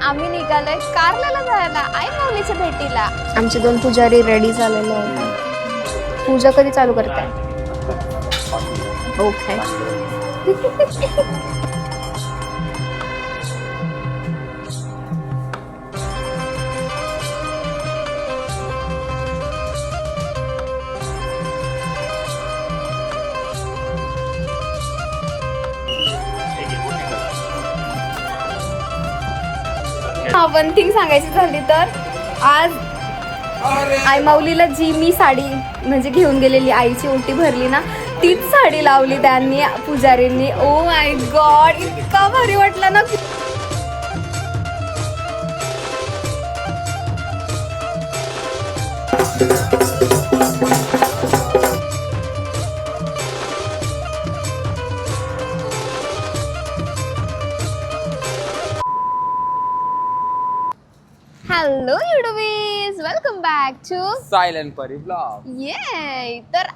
आम्ही निघालोय कारल्याला जायला आई माऊलीच्या भेटीला. आमचे 2 पुजारी रेडी झालेले आहेत. पूजा कधी चालू करताय? ओके. वन थिंग सांगायची झाली तर आज आई माऊलीला जी मी साडी म्हणजे घेऊन गेलेली आईची ओटी भरली ना, तीच साडी लावली त्यांनी पुजारींनी. ओ माय गॉड, इतका भारी वाटलं ना. Hello YouTubies, welcome back to silent Pari blog. ये. तर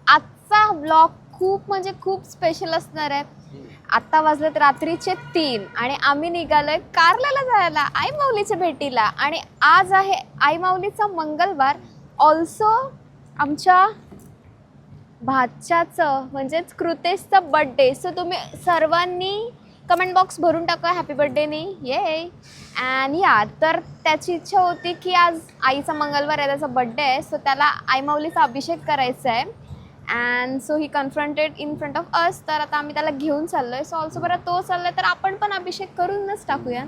आजचा ब्लॉग खूप म्हणजे खूप स्पेशल असणार आहे. आता वाजलेत रात्रीचे 3 आणि आम्ही निघालोय कारल्याला जायला आई माऊलीच्या भेटीला. आणि आज आहे आई माऊलीचा मंगळवार, ऑल्सो आमच्या भाच्याचं म्हणजेच कृतेशचा बर्थडे. सो तुम्ही सर्वांनी कमेंट बॉक्स भरून टाका हॅपी बर्थडे नी. ये. अँड या, तर त्याची इच्छा होती की आज आईचा मंगळवार आहे, त्याचा बर्थडे आहे, सो त्याला आई माऊलीचा अभिषेक करायचा आहे. And so he confronted in front of us. तर आता आम्ही त्याला घेऊन चाललोय. सो ऑल्सो बरं तो चाललोय तर आपण पण अभिषेक करूनच टाकूया.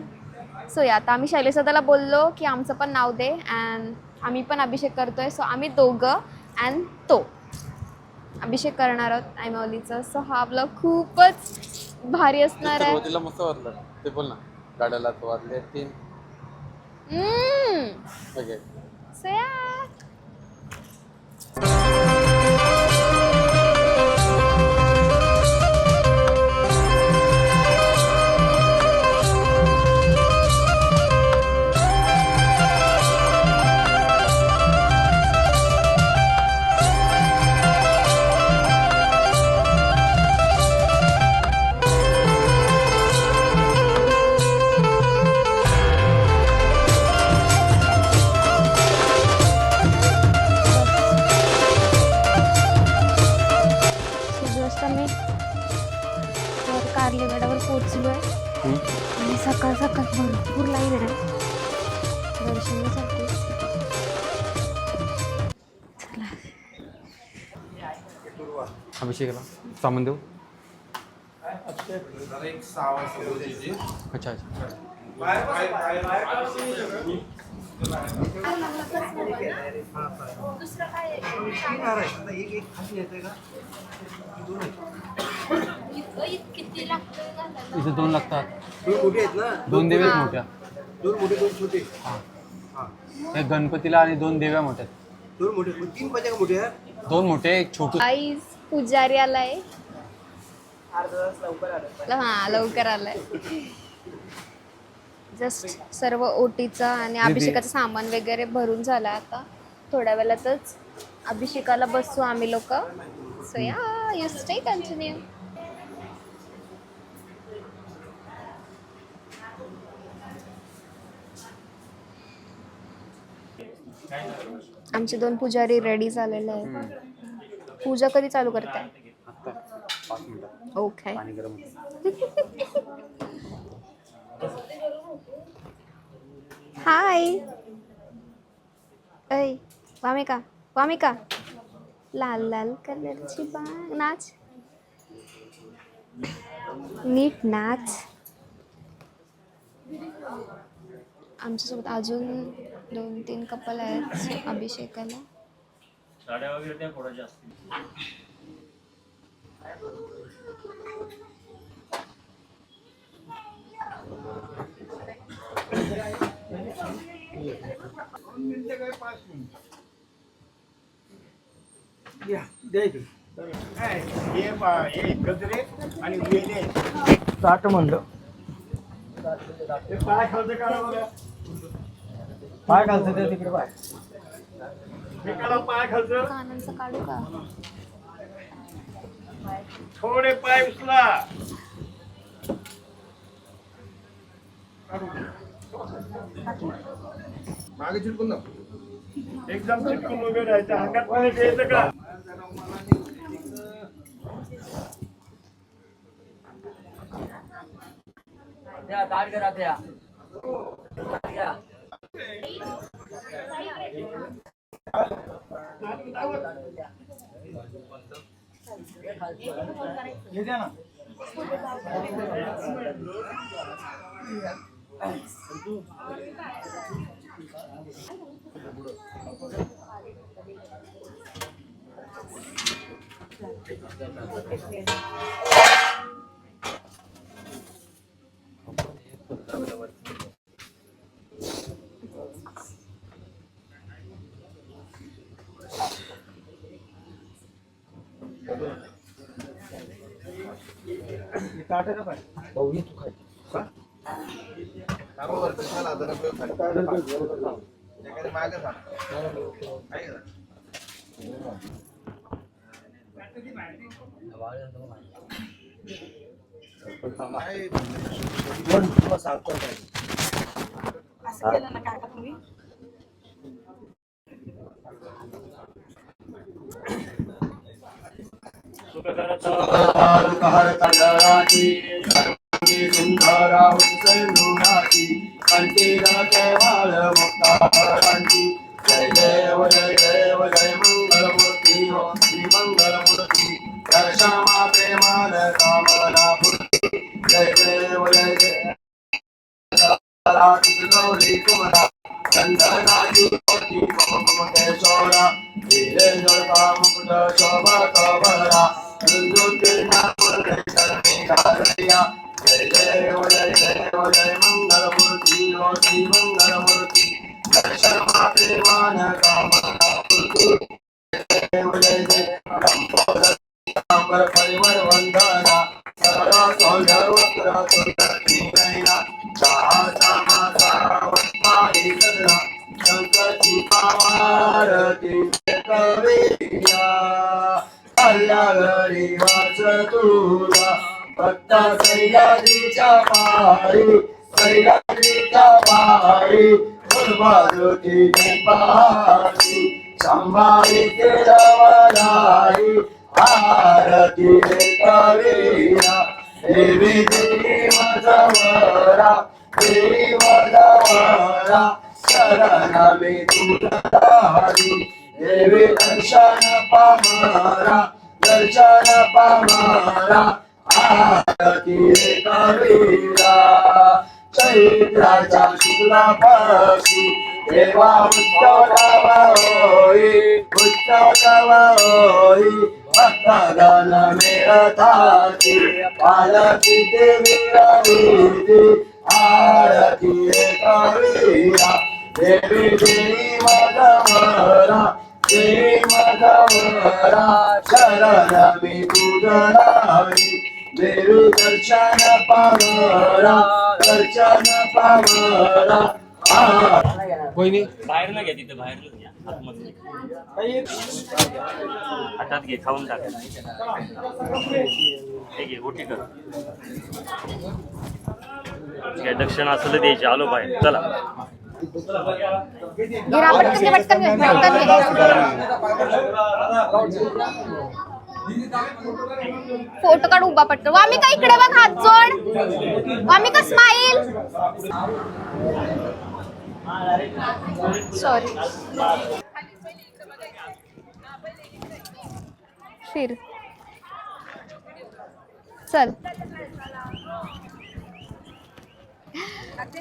सो या, आता आम्ही शैलेश दादाला बोललो की आमचं पण नाव दे अँड आम्ही पण अभिषेक करतोय. सो आम्ही दोघं अँड तो अभिषेक करणार आहोत आई माऊलीचा. सो हा ब्लॉग खूपच भारी असणार आहे. सुरुवातीला मस्त वाटलं ते, बोल ना. गाड्याला तो वाजले 3. ओके. सो या. कारलीगडावर पोहोचलोय आणि सकाळ सकाळ भरपूर लाईन आहे दर्शनासाठी. अभिषेकाला सामान देऊ. अच्छा. इथे 2 लागतात. 2 देव्या मोठ्या. 2 मोठे 2 छोटे. एक गणपतीला आणि 2 देव्या मोठ्या. 2 मोठे 3 पाहिजे का मोठे? 2 मोठे, एक छोटू. आई पुजारी आलाय. हा, लवकर आलाय. जस्ट सर्व ओटीचा आणि अभिषेकाचं सामान वगैरे भरून झालं. आता थोड्या वेळातच अभिषेकाला बसू आम्ही लोक. सो या, यू स्टे कंटिन्यू. आमचे 2 पुजारी रेडी झालेले आहेत. पूजा कधी चालू करताय? आता 5 मिनिटात. ओके. पाणी गरम होतं. हाय. ऐ वामिका, वामिका, लाल लाल कलरची बांग, नाच, नीट नाच. आमच्यासोबत अजून 2-3 कपल आहेत अभिषेकाला. साड्या वगैरे त्या थोड्या जास्त. या द्यायचं. हे गजरे आणि वेले 60 म्हणलं. पाय खालचं काढा बघा. पाय खालचं ते तिकडे पाय. पाय खालचं. कानांचं काढू का? थोडे पाय उचला. मागे चिटकून ना एकदम चिटकून उभे राहायचं अंगात पाणी द्यायचं का हे द्या ना ताटाचं पाय जय देव जय देव जय मंगलमूर्ती हो श्री मंगलमूर्ती दर्शमा प्रेमान कामना पूर्ती जय देव जय देव गौरी कुमरा चंदनाची कोटी केशोरा धीरे जोता मुकुट शोभा कबरा जय देव जय देव जय मंगलमूर्ती हो श्री मंगलमूर्ती दर्शमा प्रेमान कामना पूर्ती जय देव जय देव परिवर वंदना सदा सौंदर्य सुंदरी नैना चाहा मारी सदना शंकरची पावारती कविया कल्याणी वाच तुला भक्ता सह्याद्रीच्या पारी बाजूची पारी संभाळी केळवलाई आरती कविया देवी देवी मजवरा देवी मजवरा शरण मी तुझी देवी दर्शन पामरा आरती कविया चैत्राच्या शुक्ला पक्षी देवा उत्सव होई भक्तगण मेळताची पालकी देवी रविती आरती कविया देवी देवी मजवरा शरण मी तुझी देवी दर्शन पामरा कोणी बाहेर न घ्या तिथं बाहेर घ्या आतमध्ये हातात घे खाऊन टाक हे घे गोटी कर काय दक्षिणा असलं द्यायची आलो बाहेर चला गिरा पटकन फोटो काढ उभा पटकन वामिका इकडे बघ हात जोड वामिका स्माईल सॉरी फिर चल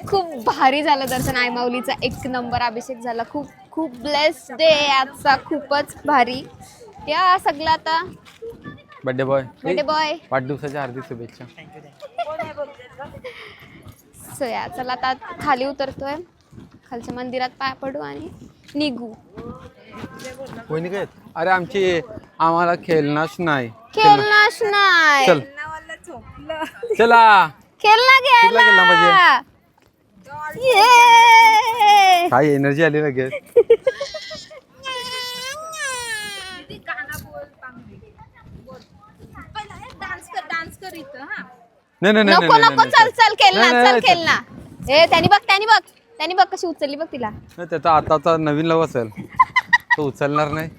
खूप भारी झालं दर्शन आई माऊलीचा एक नंबर अभिषेक झाला खूप खूप ब्लेस्ड डे आजचा खूपच भारी या सगळं आता बर्थडे बॉय बर्थडे वाढदिवसाच्या हार्दिक शुभेच्छा सो या चला आता खाली उतरतोय खालच्या मंदिरात पाय पडू आणि निघू कोणी काय अरे आम्हाला खेळणाच नाही खेळणाच नाही चल चला खेळणं कुठला खेळला घ्यायला ये काय एनर्जी आली लगेच नको नको चल चल खेळना चल खेळना हे त्याने बघ कशी उचलली बघ तिला. त्याचा आताचा नवीन लव असेल तो उचलणार नाही.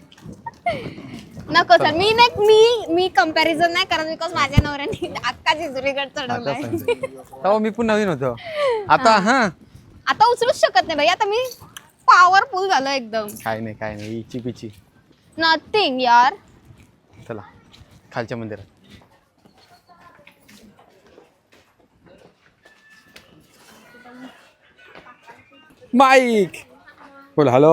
नको सर मी कम्पॅरिझन नाही करत बिकॉज माझ्या नवऱ्याने अक्का जेजुरीगड चढवलाय. तेव्हा मी पण नवीन होतो. आता उचलूच शकत नाही भाई. आता मी पॉवरफुल झालो एकदम. काय नाही इची पिची नथिंग यार. चला खालच्या मंदिरात. माईक बोल. हॅलो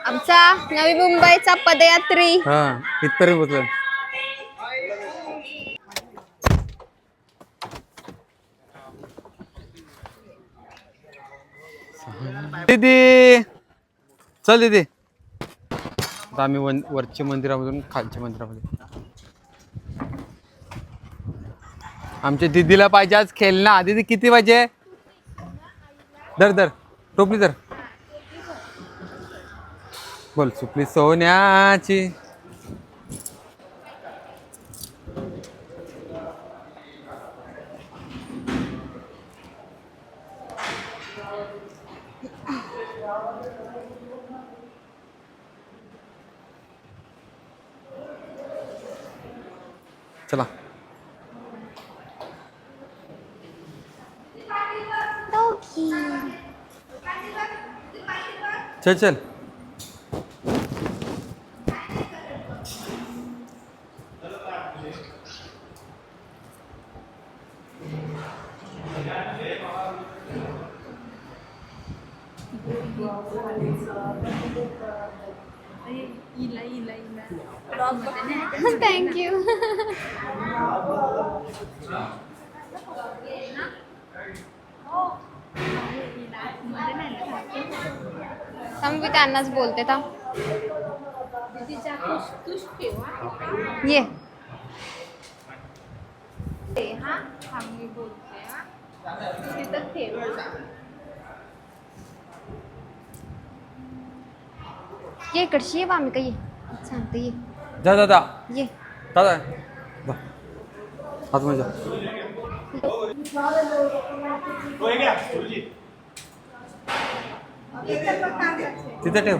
आमचा नवी मुंबईचा पदयात्री इथपर्यंत पोहोचलो. दीदी चल दीदी. आता आम्ही वरच्या मंदिरामधून खालच्या मंदिरामध्ये. आमच्या दीदीला पाहिजे आज खेळणं. दीदी किती पाहिजे? दर टोपली दर. बोल सुपली सोन्याची. चला चल. थँक्यू. मी त्यांनाच बोलते था. ये ये इकडची ये आम्ही काय सांगते. ये जा दादा ये दादा हात मजा. तिथे ठेव.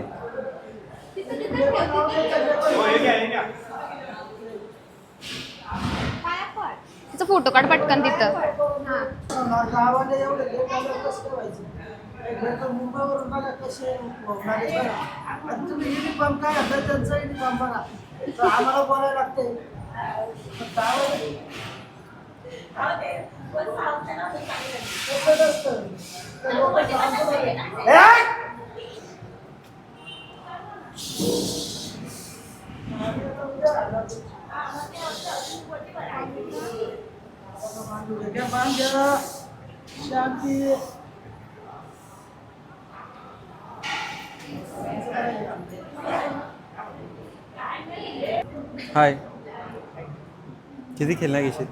तिचा फोटो काढ पटकन तिथं. मुंबईवरून बघा कसे तुम्ही युनिफॉर्म काय घातलं त्यांचा युनिफॉर्म बघा. आम्हाला बोलायला लागते. शांती. हाय किती खेळणार घेशील?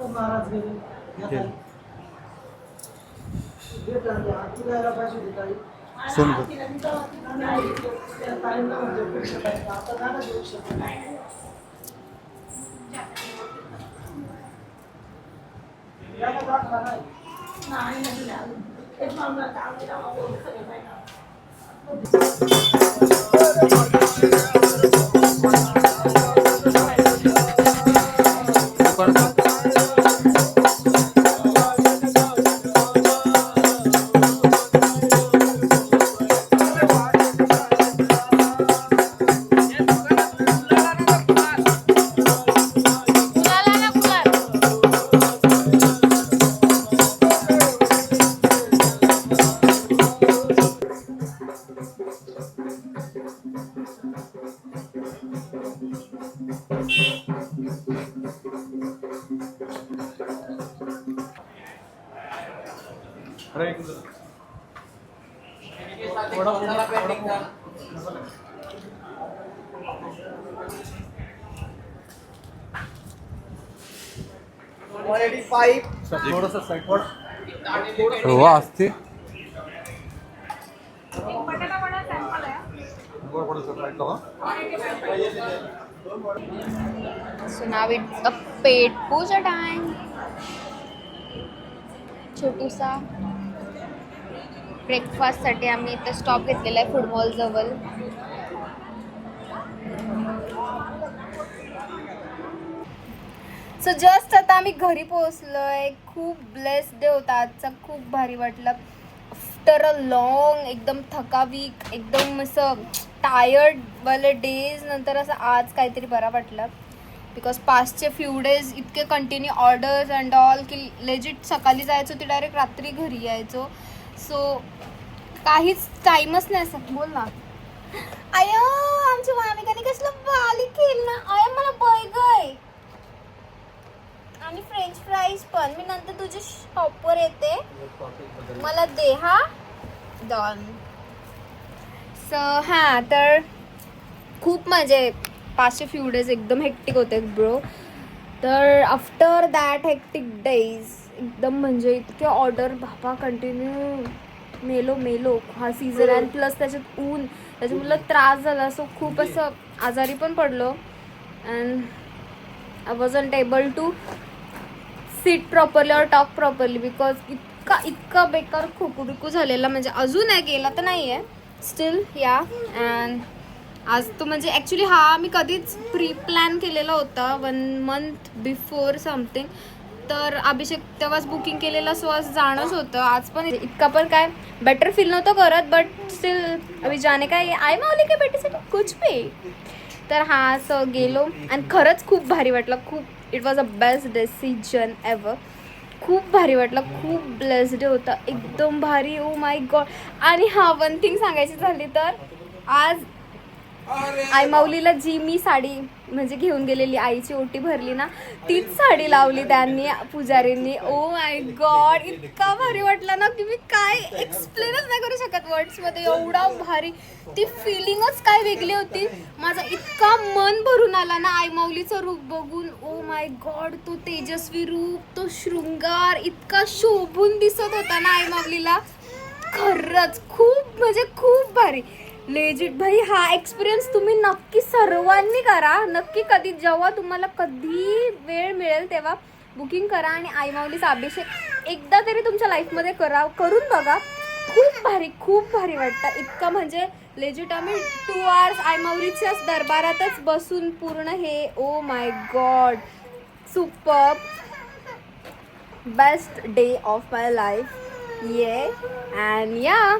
महाराज गेले पैसे देता. सोन रवा असते सो नाव it's a pet pooja time. छोटूसा ब्रेकफास्टसाठी आम्ही इथे स्टॉप घेतलेला आहे फूड मॉल जवळ. सो जस्ट आता आम्ही घरी पोहोचलोय. खूप ब्लेस्ड डे होता आजचा. खूप भारी वाटलं. आफ्टर अ लॉंग एकदम थकावीक एकदम असं टायर्ड वाले डेज नंतर असं आज काहीतरी बरा वाटलं. बिकॉज पास्टचे फ्यू डेज इतके कंटिन्यू ऑर्डर्स अँड ऑल की लेजिट सकाळी जायचो ते डायरेक्ट रात्री घरी यायचो. सो काहीच टाईमच नाही असं. बोल ना. आय आमच्या मामिकाने कसलं बाली खेळणं. आय मला बर्गर आणि फ्रेंच फ्राईज पण. मी नंतर तुझ्या शॉपवर येते. मला दे हा. डन. सो हां तर खूप म्हणजे पाचशे फ्यू डेज एकदम हेक्टिक होते ब्रो. तर आफ्टर दॅट हेक्टिक डेज एकदम म्हणजे इतके ऑर्डर बाबा कंटिन्यू मेलो हा सीझन आणि प्लस त्याच्यात ऊन त्याच्यामुळे त्रास झाला. सो खूप असं आजारी पण पडलो and I wasn't able to sit properly और टॉक प्रॉपरली बिकॉज इतका बेकार खोकू झालेला. म्हणजे अजून नाही गेला तर नाही आहे स्टील या. अँड आज तो म्हणजे ॲक्च्युली हा मी कधीच प्री प्लॅन केलेला होता 1 month बिफोर समथिंग. तर अभिषेक तेव्हाच बुकिंग केलेलं. सो आज जाणंच होतं. आज पण इतका पण काय बेटर फील नव्हतं करत बट स्टील अभि जाणे काय आई माऊली काय बेटीसाठी कुछ भी. तर हा असं गेलो आणि खरंच खूप भारी वाटलं. खूप it was a best decision ever. खूप भारी वाटलं. खूप ब्लेस्ड डे होता एकदम भारी. Oh my God. आणि हा वन थिंग सांगायची झाली तर आज आई माऊलीला जी मी साडी म्हणजे घेऊन गेलेली आईची ओटी भरली ना तीच साडी लावली त्यांनी पुजारींनी. ओ माय गॉड इतका भारी वाटला ना की मी काय एक्सप्लेनच नाही करू शकत वर्ड्समध्ये. एवढा भारी ती फिलिंगच काय वेगळी होती. माझं इतका मन भरून आला ना आई माऊलीचं रूप बघून. ओ माय गॉड तो तेजस्वी रूप तो शृंगार इतका शोभून दिसत होता ना आई माऊलीला. खरंच खूप म्हणजे खूप भारी लेजिट भाई. हा एक्सपिरियन्स तुम्ही नक्की सर्वांनी करा. नक्की कधी जेव्हा तुम्हाला कधी वेळ मिळेल तेव्हा बुकिंग करा आणि आई माऊलीचा अभिषेक एकदा तरी तुमच्या लाईफमध्ये करून बघा. खूप भारी वाटतं. इतकं म्हणजे लेजिट आम्ही 2 hours आई माऊलीच्याच दरबारातच बसून पूर्ण हे. Oh my God super best day of my life ये. अँड या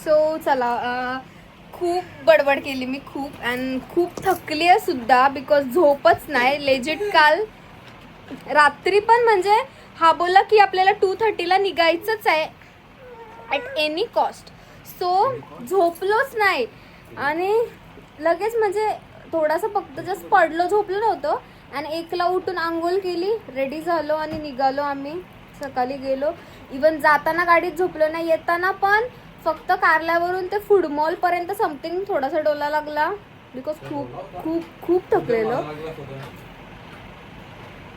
सो चला खूप बडबड केली मी खूप अँड खूप थकली आहे सुद्धा बिकॉज झोपच नाही लेजिट. काल रात्री पण म्हणजे हा बोलला की आपल्याला 2:30 निघायचंच आहे ॲट एनी कॉस्ट. सो झोपलोच नाही आणि लगेच म्हणजे थोडासा फक्त जस्ट पडलो झोपलो नव्हतं. आणि 1ला उठून आंघोळ केली रेडी झालो आणि निघालो आम्ही. सकाळी गेलो. इवन जाताना गाडीत झोपलो नाही. येताना पण फक्त कारल्यावरून ते फूड मॉलपर्यंत समथिंग थोडासा डोला लागला बिकॉज खूप थकलेलो.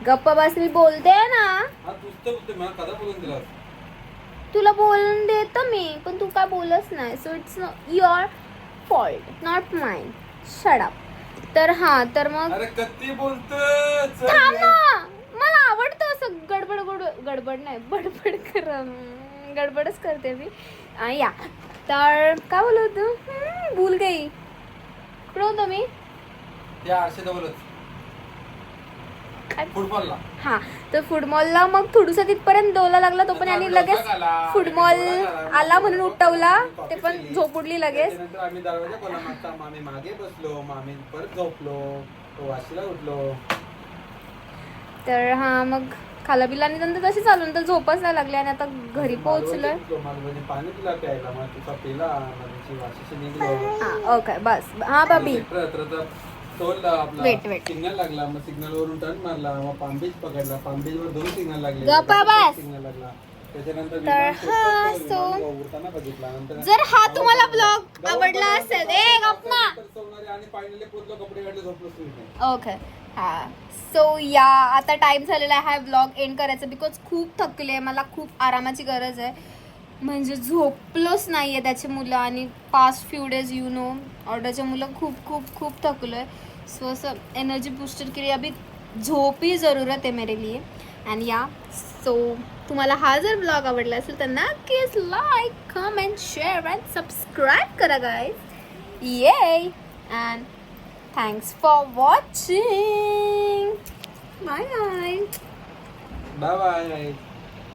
गप्पा बस मी बोलते ना. तुला बोलून देतं मी पण तू काय बोलच नाही. So it's your fault not mine. Shut up. तर हां तर मग थांब ना. मला आवडतं असं गडबड नाही गडबडच करते मी. या तर काय बोलत होतो भूल गई. कुठं होतो मी. हां तर फुटबॉलला मग थोडंसं तिथपर्यंत डोला लागला तो पण आणि लगेच फुटबॉल आला म्हणून उठवला. ते पण झोप उडली लगेच. आम्ही दरवाजा खोला मागता मामी मागे बसलो. मामी परत झोपलो. वाशीला उठलो. तर हां मग खाला बिला आणि नंतर तशी चालू नंतर झोपच नाही लागली आणि आता घरी पोहोचलोय. पाणी तुला प्यायला मग तुझा पिला ओके बस. हां बाबी वेट सिग्नल लागला. मग सिग्नल वरून टर्न मारला. मग पाम बीच पकडला. पाम बीच वर 2 सिग्नल लागले. गप्पा बस. सिग्नल लागला. तर हा सो जर हा तुम्हाला ब्लॉग आवडला असेल ओके हा सो या आता टाइम झालेला आहे हा ब्लॉग एंड करायचा बिकॉज खूप थकले, मला खूप आरामाची गरज आहे, म्हणजे झोपलोच नाही आहे त्याचे मुलं आणि past few days you know ऑर्डरचे मुलं खूप खूप खूप थकलो आहे. सो असं एनर्जी बूस्टर के लिए अभी झोप ही ज़रूरत आहे मेरे लिए. अँड या सो तुम्हाला हा जर ब्लॉग आवडला असेल तर नक्कीच like comment share and subscribe करा guys. Yeah and thanks for watching. Bye bye. Bye bye.